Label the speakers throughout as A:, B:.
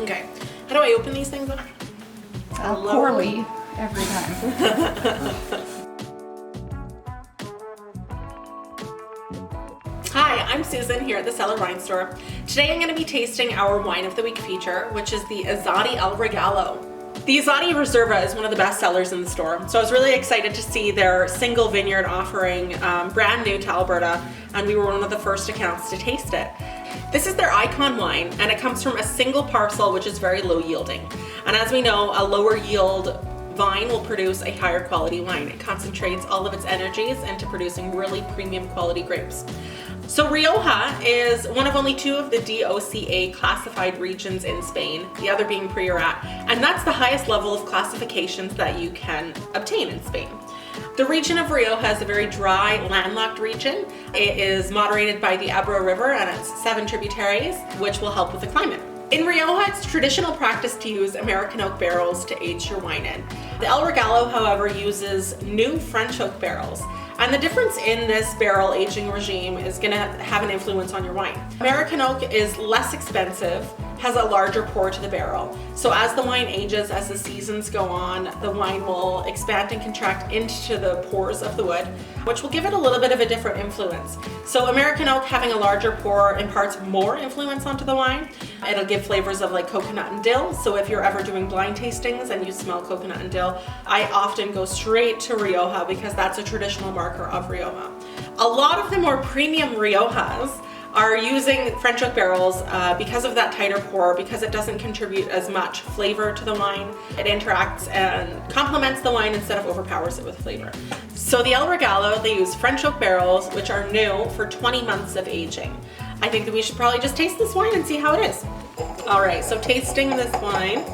A: Okay, how do I open these things up?
B: Poorly every time.
A: Hi, I'm Susan here at the Cellar Wine Store. Today I'm going to be tasting our Wine of the Week feature, which is the Izadi El Regalo. The Izadi Reserva is one of the best sellers in the store, so I was really excited to see their single vineyard offering brand new to Alberta, and we were one of the first accounts to taste it. This is their icon wine, and it comes from a single parcel, which is very low yielding. And as we know, a lower yield vine will produce a higher quality wine. It concentrates all of its energies into producing really premium quality grapes. So Rioja is one of only 2 of the DOCA classified regions in Spain, the other being Priorat, and that's the highest level of classifications that you can obtain in Spain. The region of Rioja is a very dry, landlocked region. It is moderated by the Ebro River and its 7 tributaries, which will help with the climate. In Rioja, it's traditional practice to use American oak barrels to age your wine in. The El Regalo, however, uses new French oak barrels. And the difference in this barrel aging regime is going to have an influence on your wine. American oak is less expensive, has a larger pour to the barrel. So as the wine ages, as the seasons go on, the wine will expand and contract into the pores of the wood, which will give it a little bit of a different influence. So American oak having a larger pour imparts more influence onto the wine. It'll give flavors of like coconut and dill. So if you're ever doing blind tastings and you smell coconut and dill, I often go straight to Rioja because that's a traditional marker of Rioja. A lot of the more premium Riojas are using French oak barrels because of that tighter pour, because it doesn't contribute as much flavor to the wine. It interacts and complements the wine instead of overpowers it with flavor. So the El Regalo, they use French oak barrels, which are new for 20 months of aging. I think that we should probably just taste this wine and see how it is. All right, so tasting this wine.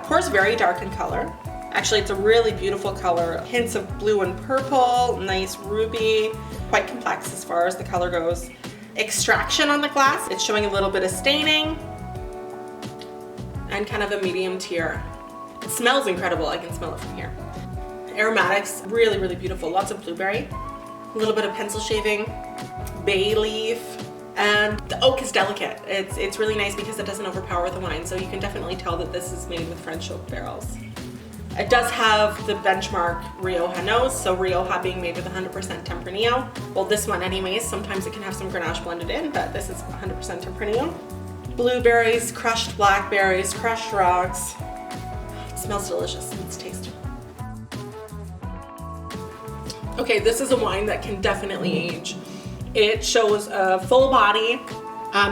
A: Pours very dark in color. Actually, it's a really beautiful color. Hints of blue and purple, nice ruby, quite complex as far as the color goes. Extraction on the glass, it's showing a little bit of staining and kind of a medium tier. It smells incredible, I can smell it from here. Aromatics, really, really beautiful. Lots of blueberry, a little bit of pencil shaving, bay leaf, and the oak is delicate. It's really nice because it doesn't overpower the wine, so you can definitely tell that this is made with French oak barrels. It does have the benchmark Rioja nose, so Rioja being made with 100% Tempranillo. Well, this one anyways, sometimes it can have some Grenache blended in, but this is 100% Tempranillo. Blueberries, crushed blackberries, crushed rocks. It smells delicious. Let's taste it. Okay, this is a wine that can definitely age. It shows a full body,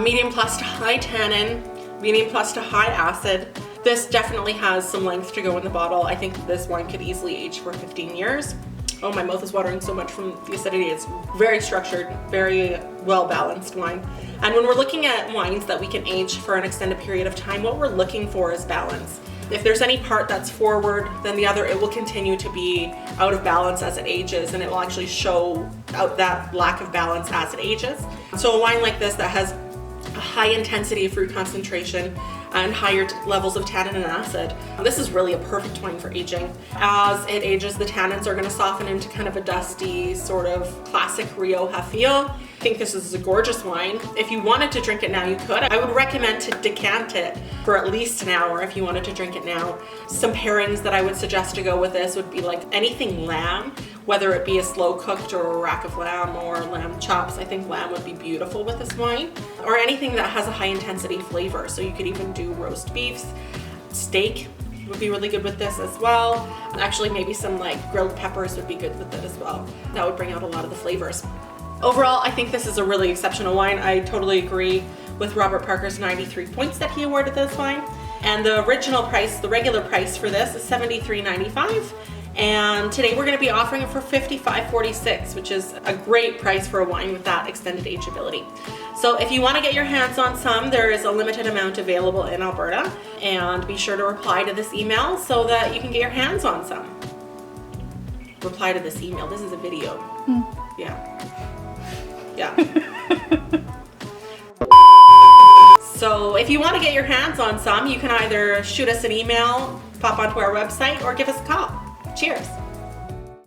A: medium plus to high tannin, medium plus to high acid. This definitely has some length to go in the bottle. I think this wine could easily age for 15 years. Oh, my mouth is watering so much from the acidity. It's very structured, very well-balanced wine. And when we're looking at wines that we can age for an extended period of time, what we're looking for is balance. If there's any part that's forward than the other, it will continue to be out of balance as it ages, and it will actually show out that lack of balance as it ages. So a wine like this that has a high intensity of fruit concentration and higher levels of tannin and acid. This is really a perfect wine for aging. As it ages, the tannins are going to soften into kind of a dusty, sort of classic Rioja feel. I think this is a gorgeous wine. If you wanted to drink it now, you could. I would recommend to decant it for at least an hour if you wanted to drink it now. Some pairings that I would suggest to go with this would be like anything lamb, whether it be a slow cooked or a rack of lamb or lamb chops. I think lamb would be beautiful with this wine, or anything that has a high intensity flavor. So you could even do roast beefs. Steak would be really good with this as well. Actually, maybe some like grilled peppers would be good with it as well. That would bring out a lot of the flavors. Overall, I think this is a really exceptional wine. I totally agree with Robert Parker's 93 points that he awarded this wine. And the original price, the regular price for this is $73.95. And today we're going to be offering it for $55.46, which is a great price for a wine with that extended ageability. So if you want to get your hands on some, there is a limited amount available in Alberta, and be sure to reply to this email so that you can get your hands on some. Reply to this email. This is a video. Yeah. So if you want to get your hands on some, you can either shoot us an email, pop onto our website, or give us a call. Cheers.